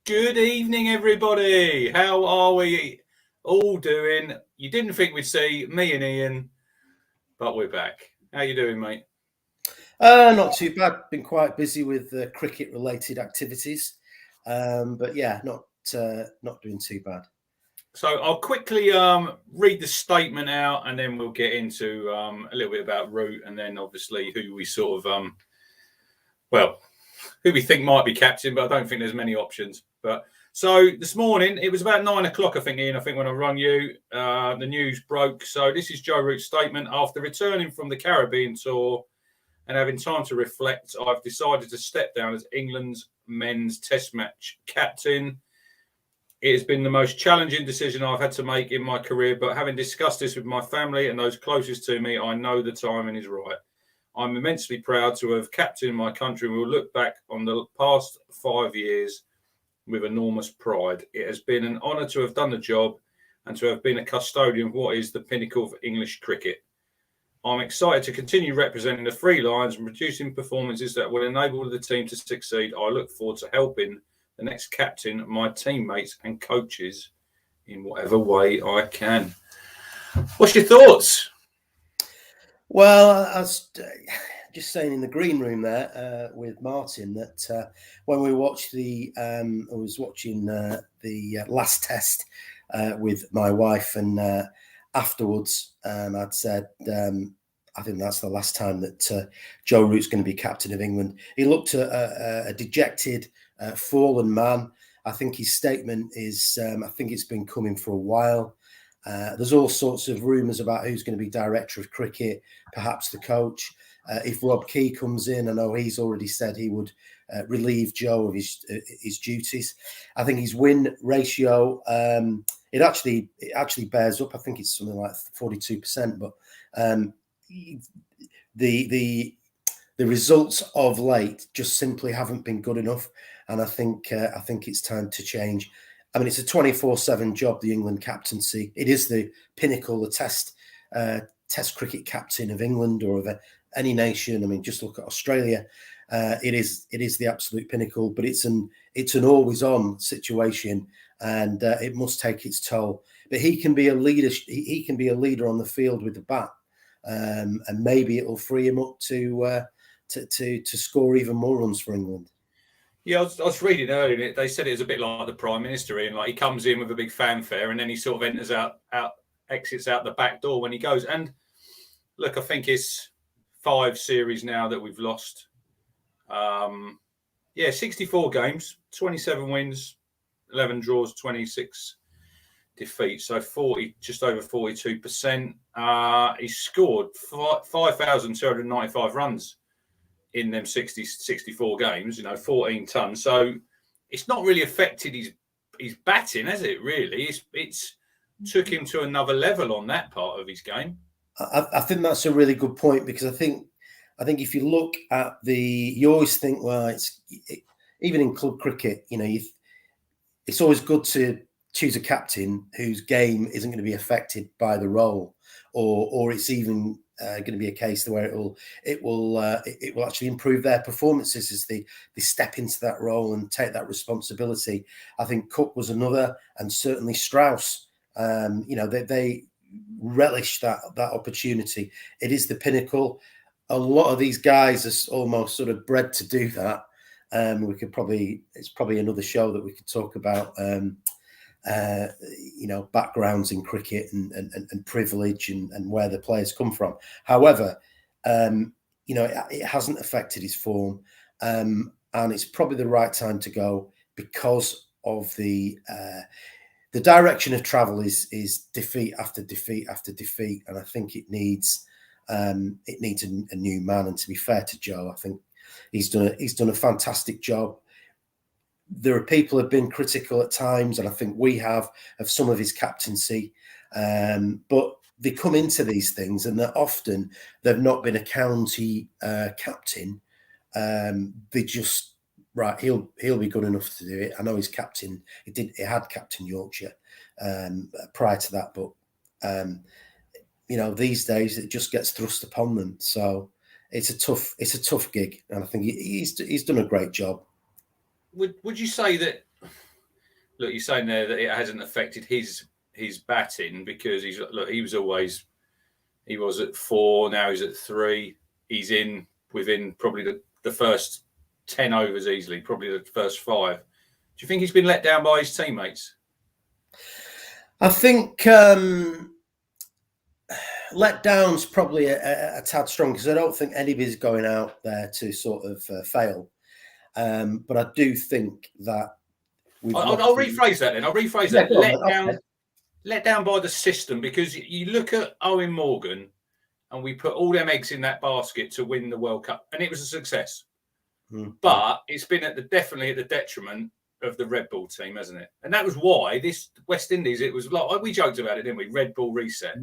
Good evening, everybody. How are we all doing? You didn't think we'd see me and Ian, but we're back. How you doing, mate? Not too bad. Been quite busy with cricket-related activities, but yeah, not doing too bad. So I'll quickly read the statement out, and then we'll get into a little bit about Root, and then obviously who we sort of who we think might be captain, but I don't think there's many options. But so this morning, it was about 9 o'clock, I think, Ian. I think when I rung you, the news broke. So this is Joe Root's statement. After returning from the Caribbean tour and having time to reflect, I've decided to step down as England's men's test match captain. It has been the most challenging decision I've had to make in my career, but having discussed this with my family and those closest to me, I know the timing is right. I'm immensely proud to have captained my country and will look back on the past 5 years with enormous pride. It has been an honour to have done the job and to have been a custodian of what is the pinnacle of English cricket. I'm excited to continue representing the Three Lions and producing performances that will enable the team to succeed. I look forward to helping the next captain, my teammates and coaches in whatever way I can. What's your thoughts? Well, I was just saying in the green room there with Martin that when we watched I was watching the last test with my wife, and afterwards I'd said, I think that's the last time that Joe Root's going to be captain of England. He looked a dejected, fallen man. I think his statement is, I think it's been coming for a while. There's all sorts of rumours about who's going to be director of cricket, perhaps the coach. If Rob Key comes in, I know he's already said he would relieve Joe of his duties. I think his win ratio, it actually bears up. I think it's something like 42%, but the results of late just simply haven't been good enough, and I think it's time to change. I mean, it's a 24/7 job, the England captaincy. It is the pinnacle, the test cricket captain of England or of any nation. I mean, just look at Australia. It is the absolute pinnacle, but it's an always on situation, and it must take its toll. But he can be a leader. He can be a leader on the field with the bat, and maybe it will free him up to score even more runs for England. Yeah, I was reading earlier. They said it was a bit like the Prime Minister, and like he comes in with a big fanfare, and then he sort of exits out the back door when he goes. And look, I think it's 5 series now that we've lost. 64 games, 27 wins, 11 draws, 26 defeats. So 40, just over 42%. He scored 5,295 runs in them 64 games, 14 tons. So it's not really affected his batting, has it, really? It's took him to another level on that part of his game. I think that's a really good point, because I think if you look at you always think, well, even in club cricket, it's always good to choose a captain whose game isn't going to be affected by the role, or it's even going to be a case where it will actually improve their performances as they step into that role and take that responsibility. I think Cook was another, and certainly Strauss. They relish that opportunity. It is the pinnacle. A lot of these guys are almost sort of bred to do that. It's probably another show that we could talk about. Backgrounds in cricket and privilege and where the players come from. However, it hasn't affected his form, and it's probably the right time to go because of the direction of travel is defeat after defeat after defeat, and I think it needs a new man. And to be fair to Joe, I think he's done a fantastic job. There are people who have been critical at times, and I think we have, of some of his captaincy. But they come into these things, and they've not been a county captain. They just he'll be good enough to do it. I know he's captain. He had captain Yorkshire prior to that, but these days it just gets thrust upon them. So it's a tough gig, and I think he's done a great job. Would you say that look, you're saying there that it hasn't affected his batting because he was at 4, now he's at 3. He's in within probably the first 10 overs easily, probably the first 5. Do you think he's been let down by his teammates? I think let down's probably a tad strong, because I don't think anybody's going out there to sort of fail. But I do think that I'll rephrase that then. I'll rephrase that. Let down by the system, because you look at Owen Morgan and we put all them eggs in that basket to win the World Cup, and it was a success. But it's been definitely at the detriment of the Red Bull team, hasn't it? And that was why this West Indies, it was like, we joked about it, didn't we? Red Bull reset.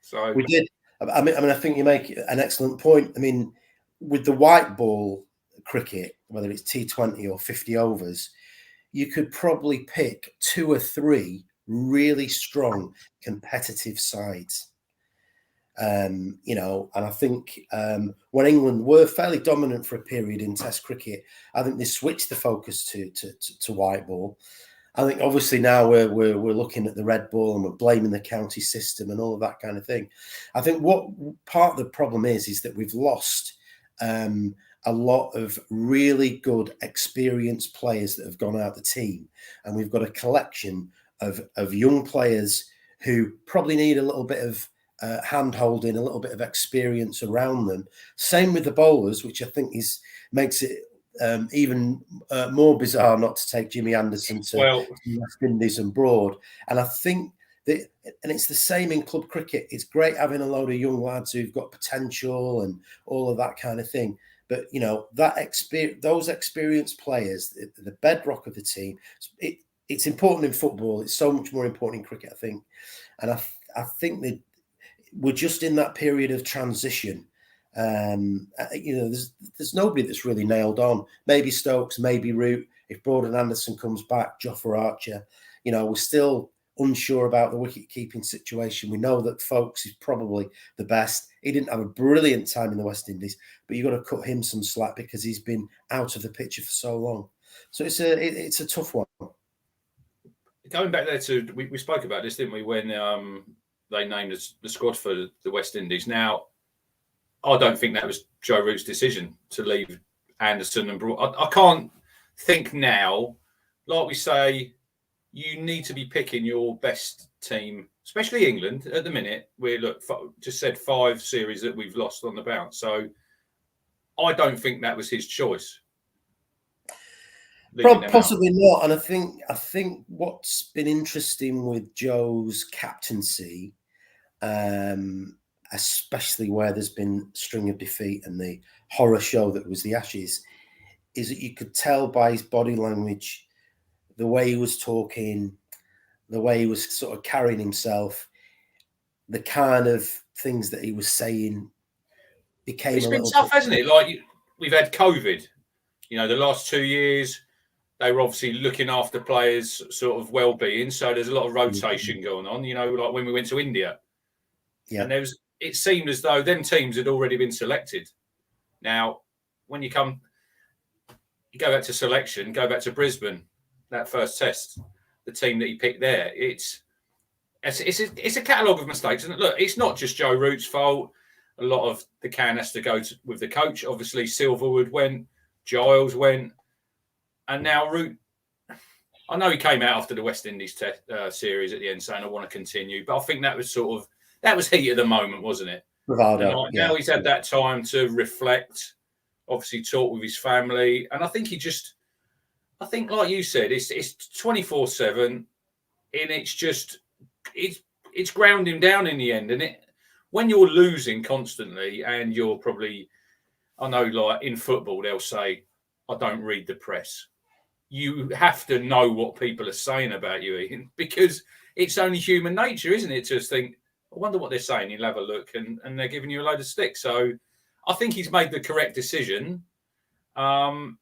So we did. I mean, I think you make an excellent point. I mean, with the white ball cricket, whether it's T20 or 50 overs, you could probably pick 2 or 3 really strong competitive sides. You know, and I think when England were fairly dominant for a period in Test cricket, I think they switched the focus to white ball. I think obviously now we're looking at the red ball and we're blaming the county system and all of that kind of thing. I think what part of the problem is that we've lost a lot of really good experienced players that have gone out the team, and we've got a collection of young players who probably need a little bit of hand holding, a little bit of experience around them. Same with the bowlers, which I think makes it even more bizarre not to take Jimmy Anderson to West Indies and Broad. And I think that, and it's the same in club cricket. It's great having a load of young lads who've got potential and all of that kind of thing. But you know, those experienced players, the bedrock of the team. It's important in football. It's so much more important in cricket, I think. And I think that we're just in that period of transition. You know, there's nobody that's really nailed on. Maybe Stokes, maybe Root. If Broad and Anderson comes back, Jofra Archer. You know, we're still unsure about the wicket keeping situation. We know that Folkes is probably the best. He didn't have a brilliant time in the West Indies, but you've got to cut him some slack because he's been out of the picture for so long. So it's a tough one. Going back there to, we spoke about this, didn't we, when they named the squad for the West Indies. Now, I don't think that was Joe Root's decision to leave Anderson and Broad. I can't think now, like we say, you need to be picking your best team, especially England at the minute. We just said 5 series that we've lost on the bounce. So I don't think that was his choice. Possibly not. And I think what's been interesting with Joe's captaincy, especially where there's been string of defeat and the horror show that was the Ashes, is that you could tell by his body language, the way he was talking, the way he was sort of carrying himself, the kind of things that he was saying became. It's been tough, hasn't it? Like we've had COVID. You know, the last 2 years, they were obviously looking after players' sort of well-being. So there's a lot of rotation going on. You know, like when we went to India, and it seemed as though them teams had already been selected. Now, when you go back to selection, go back to Brisbane, that first test, the team that he picked there, it's a catalogue of mistakes. And look, it's not just Joe Root's fault. A lot of the can has to go with the coach. Obviously, Silverwood went, Giles went, and now Root. I know he came out after the West Indies series at the end saying, I want to continue. But I think that was heat of the moment, wasn't it? Bravado, now he's had that time to reflect, obviously talk with his family. And I think I think, like you said, it's 24/7, and it's ground him down in the end. And when you're losing constantly, and you're probably, I know, like in football, they'll say, I don't read the press. You have to know what people are saying about you, Ian, because it's only human nature, isn't it? To just think, I wonder what they're saying. You'll have a look, and they're giving you a load of sticks. So I think he's made the correct decision.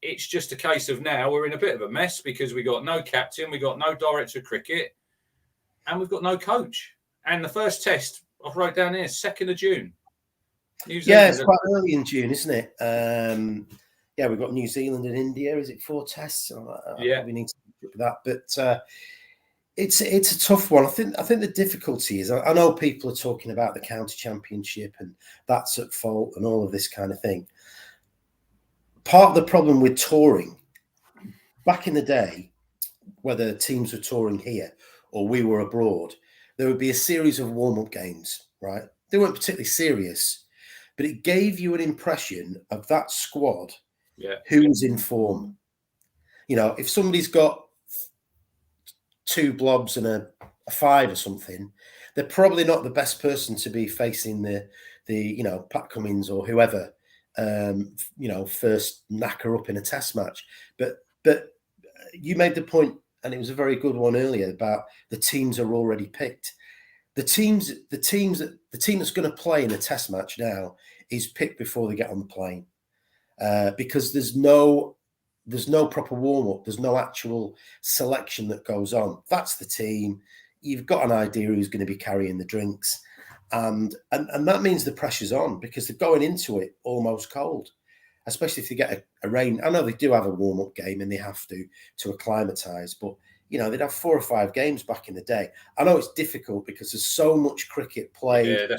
It's just a case of now we're in a bit of a mess because we got no captain, we got no director of cricket, and we've got no coach. And the first test, I've wrote down here, 2nd of June. Yeah, it's quite early in June, isn't it? Yeah, we've got New Zealand and India. Is it 4 tests? Yeah. We need to with that. But it's a tough one. I think the difficulty is I know people are talking about the county championship and that's at fault and all of this kind of thing. Part of the problem with touring back in the day, whether teams were touring here or we were abroad, there would be a series of warm-up games, right? They weren't particularly serious, but it gave you an impression of that squad, who was in form. You know, if somebody's got 2 blobs and a 5 or something, they're probably not the best person to be facing the Pat Cummins or whoever, first knacker up in a test match. But you made the point, and it was a very good one earlier, about the teams are already picked. The team that's going to play in a test match now is picked before they get on the plane, because there's no proper warm-up. There's no actual selection that goes on. That's the team. You've got an idea who's going to be carrying the drinks. And that means the pressure's on because they're going into it almost cold, especially if they get a rain. I know they do have a warm-up game and they have to acclimatise, but, they'd have 4 or 5 games back in the day. I know it's difficult because there's so much cricket played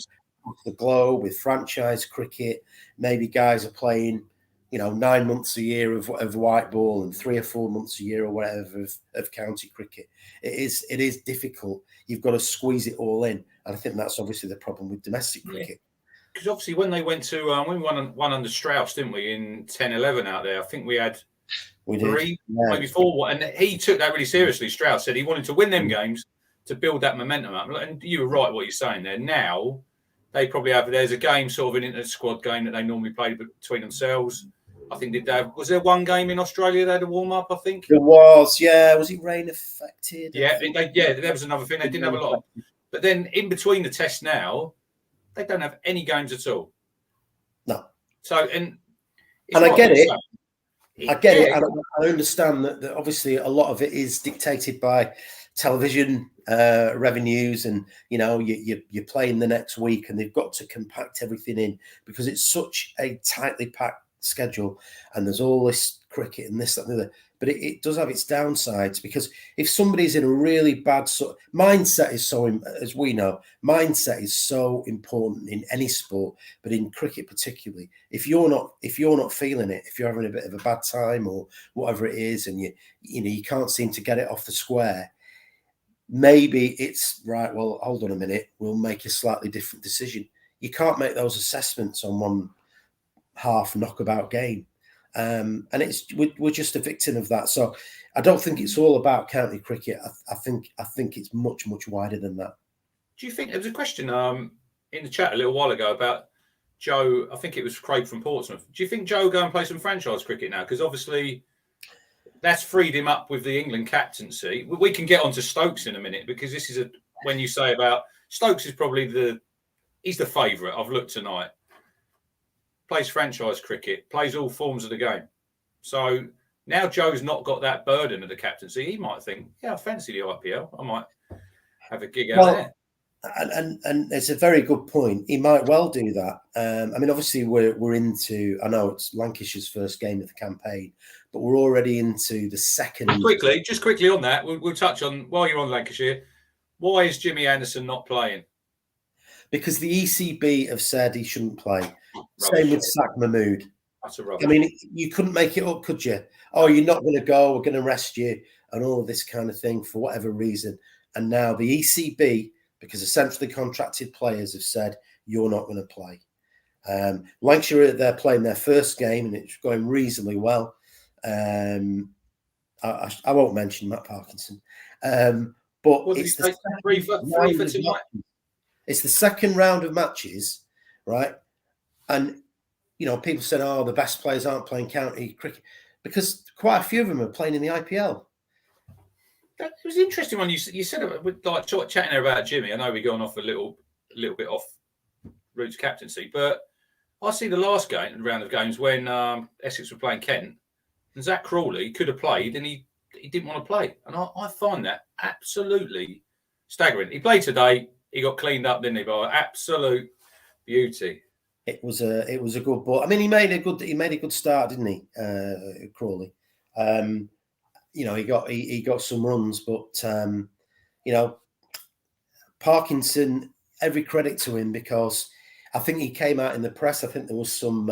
off the globe with franchise cricket. Maybe guys are playing 9 months a year of white ball and 3 or 4 months a year or whatever of county cricket. It is difficult. You've got to squeeze it all in. And I think that's obviously the problem with domestic cricket. Because obviously when they went to, we won under Strauss, didn't we, in 10-11 out there? I think we had 3, maybe 4. And he took that really seriously. Strauss said he wanted to win them games to build that momentum up. And you were right what you're saying there. Now, they probably there's a game, sort of an inter-squad game that they normally play between themselves. I think was there one game in Australia they had a warm up? I think there was. Yeah, was it rain affected? Yeah, there was another thing. They didn't have a lot, but then in between the tests now, they don't have any games at all. No. So and I get it. I get it. I understand that obviously a lot of it is dictated by television revenues, and you're playing the next week, and they've got to compact everything in because it's such a tightly packed schedule, and there's all this cricket and this, that, and the other. But it does have its downsides, because if somebody's in a really bad mindset is so, as we know, mindset is so important in any sport, but in cricket particularly. If you're not feeling it, if you're having a bit of a bad time or whatever it is, and you can't seem to get it off the square, maybe it's right. Well, hold on a minute, we'll make a slightly different decision. You can't make those assessments on one half knockabout game, and we're just a victim of that. So I don't think it's all about county cricket. I think it's much wider than that. Do you think there was a question in the chat a little while ago about Joe? I think it was Craig from Portsmouth. Do you think Joe will go and play some franchise cricket now? Because obviously that's freed him up with the England captaincy. We can get on to Stokes in a minute, because this is when you say about Stokes is probably he's the favourite. I've looked tonight. Plays franchise cricket, plays all forms of the game. So now Joe's not got that burden of the captaincy. He might think, I fancy the IPL. I might have a gig out there. And it's a very good point. He might well do that. I mean, obviously we're into, I know it's Lancashire's first game of the campaign, but we're already into the second. Just quickly on that, we'll touch on, while you're on Lancashire, why is Jimmy Anderson not playing? Because the ECB have said he shouldn't play. Same with Sak Mahmood. That's a rubbish. I mean, you couldn't make it up, could you? Oh, you're not going to go, we're going to rest you, and all of this kind of thing for whatever reason. And now the ECB, because essentially contracted players, have said, you're not going to play. Lancashire, they're playing their first game, and it's going reasonably well. I won't mention Matt Parkinson. But it's the three for tonight. It's the second round of matches, right? And, people said, the best players aren't playing county cricket, because quite a few of them are playing in the IPL. That was interesting when you said it, with like chatting there about Jimmy. I know we're going off a little bit off route to captaincy, but I see the last round of games when Essex were playing Kent, and Zach Crawley could have played, and he didn't want to play. And I find that absolutely staggering. He played today. He got cleaned up, didn't he? By absolute beauty. It was a good ball. I mean, he made a good start, didn't he, Crawley? you know, he got some runs, but you know, Parkinson, every credit to him, because I think he came out in the press. I think there was some,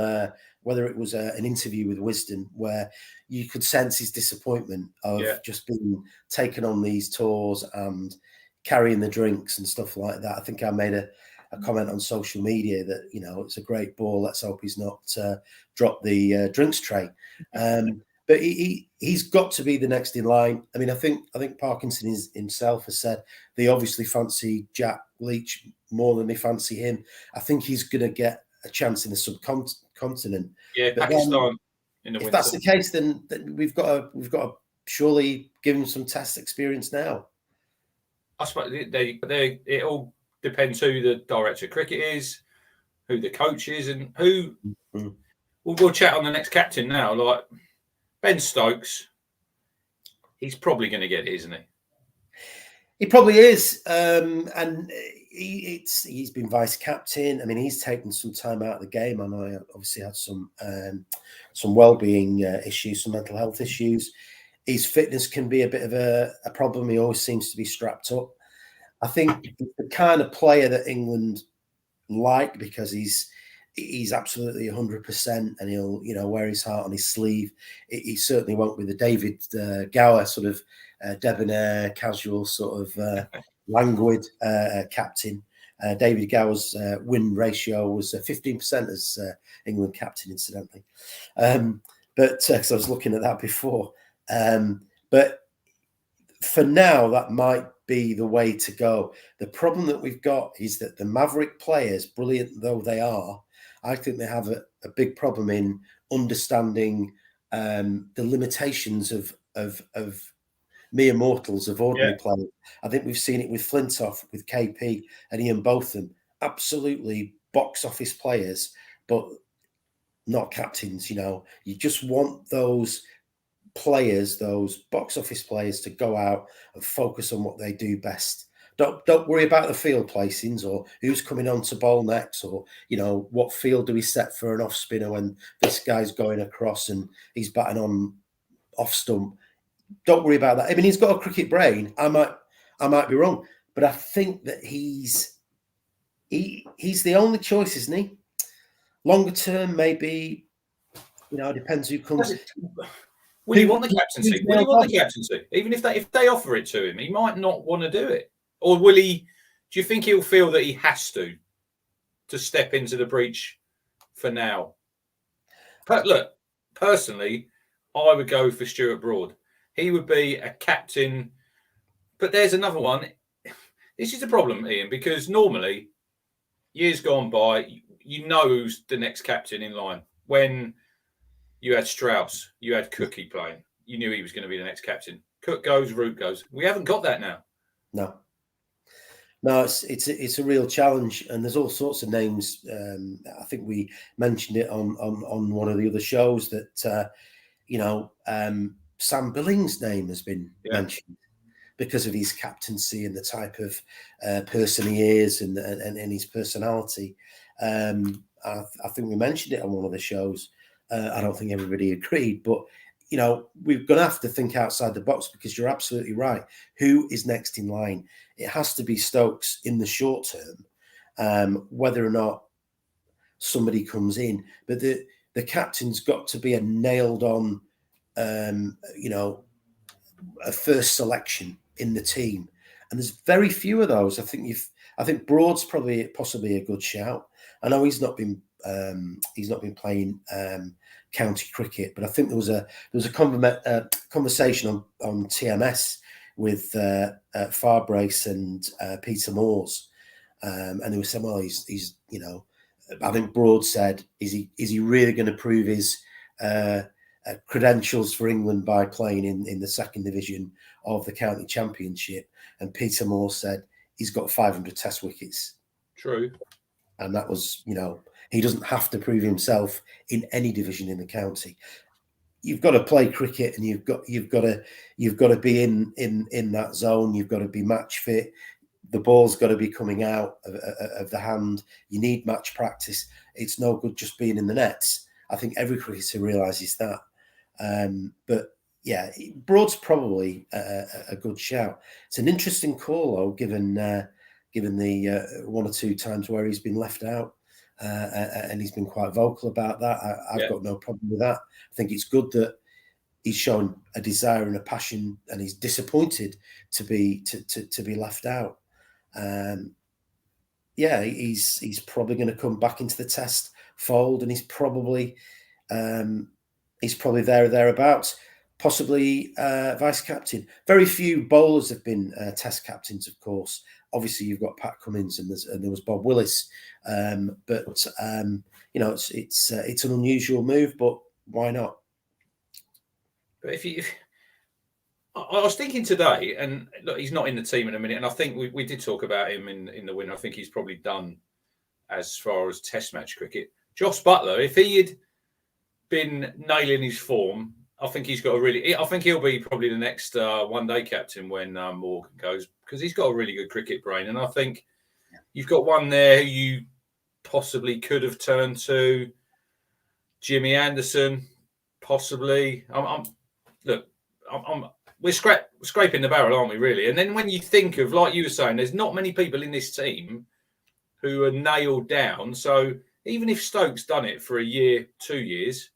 whether it was an interview with Wisden, where you could sense his disappointment of just being taken on these tours and carrying the drinks and stuff like that. I think I made a comment on social media that, you know, it's a great ball. Let's hope he's not dropped the drinks tray. But he's got to be the next in line. I mean, I think Parkinson himself has said they obviously fancy Jack Leach more than they fancy him. I think he's going to get a chance in the subcontinent. Yeah, but Pakistan in the if winter. That's the case, then we've got to surely give him some test experience now. I suppose it all depends who the director of cricket is, who the coach is, and who. Mm-hmm. We'll chat on the next captain now. Like Ben Stokes, he's probably going to get it, isn't he? He probably is, and he's been vice captain. I mean, he's taken some time out of the game. I know he obviously had some well-being issues, some mental health issues. His fitness can be a bit of a problem. He always seems to be strapped up. I think the kind of player that England like, because he's absolutely 100%, and he'll, you know, wear his heart on his sleeve. He certainly won't be the David Gower sort of debonair, casual sort of languid captain. David Gower's win ratio was 15% as England captain, incidentally. But because I was looking at that before. But for now, that might be the way to go. The problem that we've got is that the Maverick players, brilliant though they are, I think they have a big problem in understanding the limitations of mere mortals, of ordinary players. I think we've seen it with Flintoff, with KP and Ian Botham. Absolutely box office players, but not captains. You know, you just want those players, those box office players, to go out and focus on what they do best. Don't worry about the field placings or who's coming on to bowl next, or, you know, what field do we set for an off spinner when this guy's going across and he's batting on off stump. Don't worry about that. I mean, he's got a cricket brain. I might be wrong, but I think that he's the only choice, isn't he? Longer term, maybe, you know, it depends who comes. Will he want the captaincy? Will he want the captaincy? Even if they offer it to him, he might not want to do it. Or will he? Do you think he'll feel that he has to step into the breach for now? But look, personally, I would go for Stuart Broad. He would be a captain. But there's another one. This is the problem, Ian, because normally, years gone by, you know who's the next captain in line. When you had Strauss, you had Cookie playing, you knew he was going to be the next captain. Cook goes, Root goes. We haven't got that now. No, it's a real challenge, and there's all sorts of names. I think we mentioned it on one of the other shows that you know, Sam Billings' name has been mentioned because of his captaincy and the type of person he is and his personality. I think we mentioned it on one of the shows. I don't think everybody agreed, but, you know, we're going to have to think outside the box, because you're absolutely right. Who is next in line? It has to be Stokes in the short term, whether or not somebody comes in. But the captain's got to be a nailed on, you know, a first selection in the team. And there's very few of those. I think Broad's possibly a good shout. I know he's not been playing county cricket, but I think there was a conversation on TMS with Farbrace and Peter Moores, and they were saying, well, he's you know, I think Broad said, is he really going to prove his credentials for England by playing in the second division of the county championship? And Peter Moore said he's got 500 test wickets. True. And that was, you know, he doesn't have to prove himself in any division in the county. You've got to play cricket, and you've got to be in that zone. You've got to be match fit. The ball's got to be coming out of the hand. You need match practice. It's no good just being in the nets. I think every cricketer realises that. But yeah, Broad's probably a good shout. It's an interesting call, though, given the one or two times where he's been left out, and he's been quite vocal about that. I've got no problem with that. I think it's good that he's shown a desire and a passion, and he's disappointed to be left out. Yeah, he's probably going to come back into the Test fold, and he's probably there or thereabouts. Possibly vice captain. Very few bowlers have been Test captains, of course. Obviously, you've got Pat Cummins and there was Bob Willis, but you know, it's an unusual move, but why not? But I was thinking today, and look, he's not in the team in a minute, and I think we did talk about him in the win. I think he's probably done as far as Test match cricket. Josh Buttler, if he had been nailing his form, I think he's got I think he'll be probably the next one-day captain when Morgan goes, because he's got a really good cricket brain, and I think you've got one there who you possibly could have turned to. Jimmy Anderson, possibly. We're scraping the barrel, aren't we, really? And then when you think of, like you were saying, there's not many people in this team who are nailed down. So even if Stokes done it for a year, 2 years,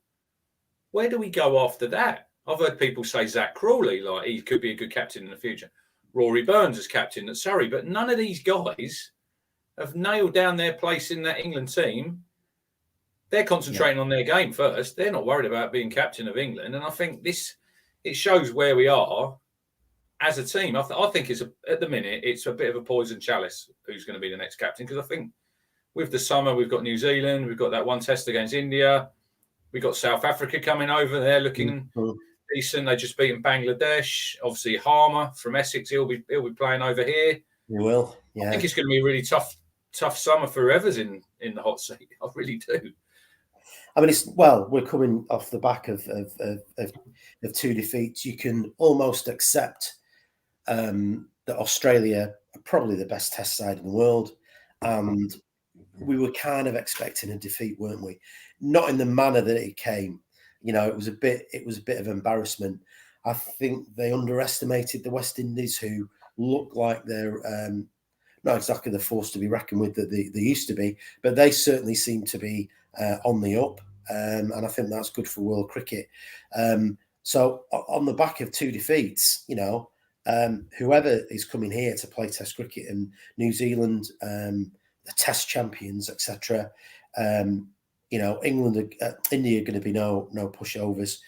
where do we go after that? I've heard people say Zach Crawley, like he could be a good captain in the future. Rory Burns as captain at Surrey, but none of these guys have nailed down their place in that England team. They're concentrating on their game first. They're not worried about being captain of England. And I think it shows where we are as a team. I think at the minute, it's a bit of a poison chalice who's going to be the next captain, because I think with the summer, we've got New Zealand, we've got that one test against India, we've got South Africa coming over there looking decent. They just beaten Bangladesh. Obviously, Harmer from Essex, he'll be playing over here. He will. Yeah. I think it's going to be a really tough summer for whoever's in the hot seat. I really do. I mean, we're coming off the back of 2 defeats. You can almost accept that Australia are probably the best Test side in the world, and we were kind of expecting a defeat, weren't we? Not in the manner that it came. You know, it was a bit of embarrassment. I think they underestimated the West Indies, who look like they're not exactly the force to be reckoned with that they used to be, but they certainly seem to be on the up, and I think that's good for world cricket. So on the back of 2 defeats, you know, whoever is coming here to play Test cricket, and New Zealand, the Test champions, etc. You know, England, India are going to be no pushovers.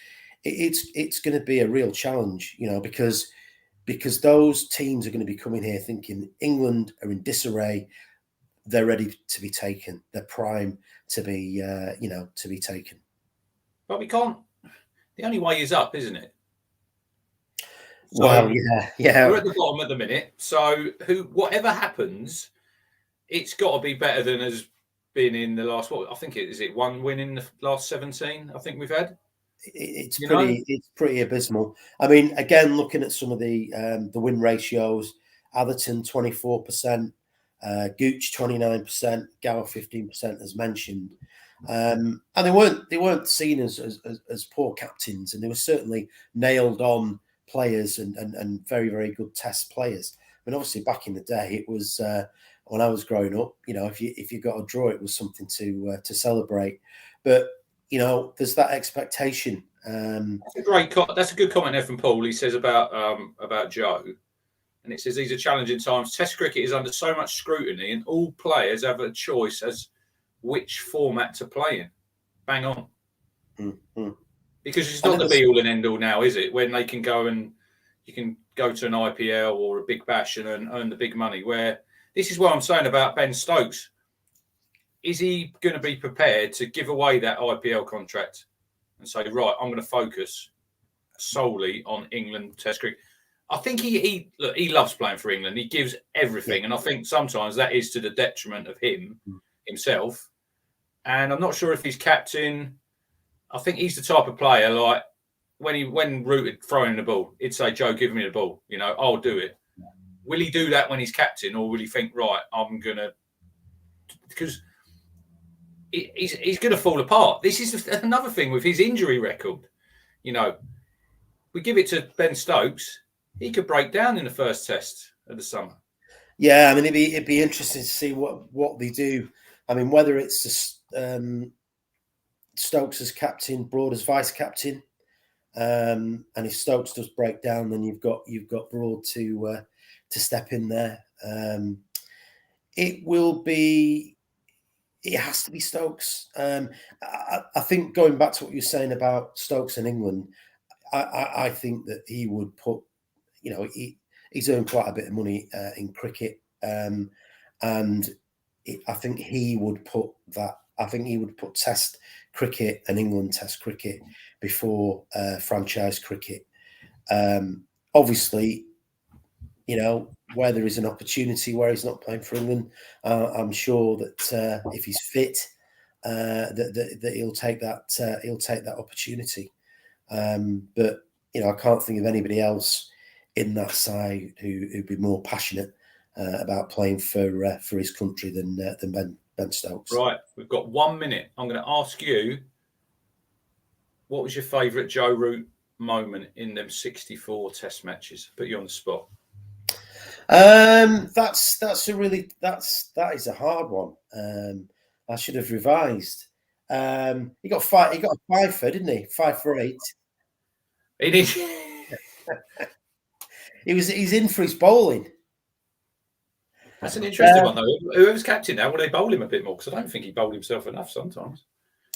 It's going to be a real challenge, you know, because those teams are going to be coming here thinking England are in disarray. They're ready to be taken. They're prime to be, to be taken. But we can't. The only way is up, isn't it? So well, yeah. We're at the bottom at the minute. So whatever happens, it's got to be better than has been in the last. I think is it one win in the last 17? I think we've had. It's pretty abysmal. I mean, again, looking at some of the win ratios, Atherton 24%. Gooch 29%, Gower 15%, as mentioned, and they weren't seen as poor captains, and they were certainly nailed on players and very, very good Test players. I mean, obviously back in the day, it was when I was growing up, you know, if you got a draw, it was something to celebrate. But you know, there's that expectation. That's a good comment there from Paul. He says about Joe. And it says these are challenging times. Test cricket is under so much scrutiny, and all players have a choice as which format to play in. Bang on. Mm-hmm. Because it's not the be all and end all now, is it? When they can go and you can go to an IPL or a Big Bash and earn the big money. Where this is what I'm saying about Ben Stokes. Is he going to be prepared to give away that IPL contract and say, right, I'm going to focus solely on England Test cricket? I think he loves playing for England. He gives everything. And I think sometimes that is to the detriment of himself. And I'm not sure if he's captain. I think he's the type of player, like when Root had thrown the ball, he'd say, Joe, give me the ball. You know, I'll do it. Will he do that when he's captain, or will he think, right, I'm going to... Because he's going to fall apart. This is another thing with his injury record. You know, we give it to Ben Stokes, he could break down in the first test of the summer. Yeah, I mean, it'd be interesting to see what they do. I mean, whether it's just, Stokes as captain, Broad as vice captain, and if Stokes does break down, then you've got Broad to step in there. It has to be Stokes. I think going back to what you're saying about Stokes in England, I think that he would put, he's earned quite a bit of money in cricket, and I think he would put that. I think he would put Test cricket and England Test cricket before franchise cricket. Obviously, where there is an opportunity where he's not playing for England, I'm sure that if he's fit, that he'll take that. He'll take that opportunity. But I can't think of anybody else in that side who'd be more passionate about playing for his country than Ben Stokes. Right, we've got 1 minute. I'm going to ask you, what was your favourite Joe Root moment in them 64 Test matches? Put you on the spot. That is a hard one. I should have revised. He got a 5 for, didn't he? 5 for 8. He did. He's in for his bowling. That's an interesting one, though. Whoever's captain now, will they bowl him a bit more? Because I don't think he bowled himself enough sometimes.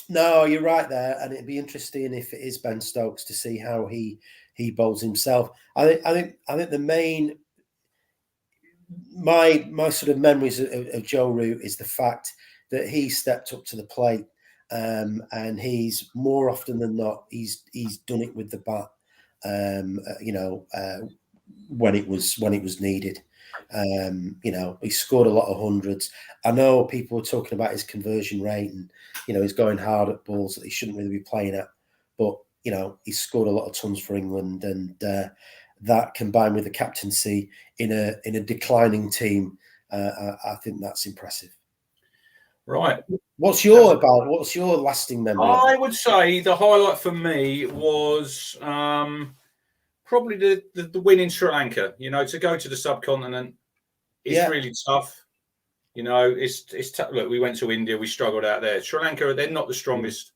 No, you're right there, and it'd be interesting if it is Ben Stokes to see how he bowls himself. I think the main my sort of memories of Joe Root is the fact that he stepped up to the plate, and he's more often than not he's done it with the bat, when it was needed. He scored a lot of hundreds. I know people were talking about his conversion rate, and he's going hard at balls that he shouldn't really be playing at, but he's scored a lot of tons for England, and that combined with the captaincy in a declining team, I think that's impressive. Right. What's your lasting memory? I would say the highlight for me was probably the win in Sri Lanka. To go to the subcontinent is really tough. It's tough. Look, we went to India, we struggled out there. Sri Lanka, they're not the strongest,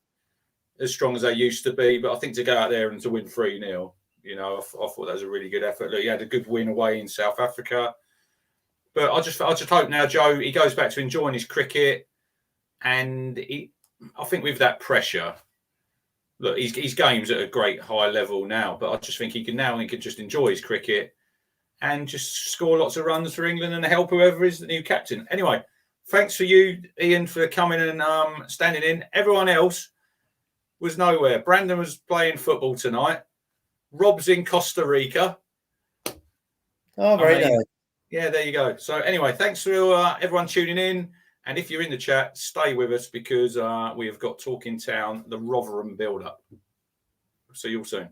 as strong as they used to be, but I think to go out there and to win 3-0, I thought that was a really good effort. Look, he had a good win away in South Africa, but I just hope now Joe, he goes back to enjoying his cricket, and I think with that pressure, look, his game's at a great high level now, but I just think he could just enjoy his cricket and just score lots of runs for England and help whoever is the new captain. Anyway, thanks for you, Ian, for coming and standing in. Everyone else was nowhere. Brandon was playing football tonight. Rob's in Costa Rica. Oh, very nice. Yeah, there you go. So anyway, thanks for everyone tuning in. And if you're in the chat, stay with us because we have got Talking Town, the Rotherham build-up. See you all soon.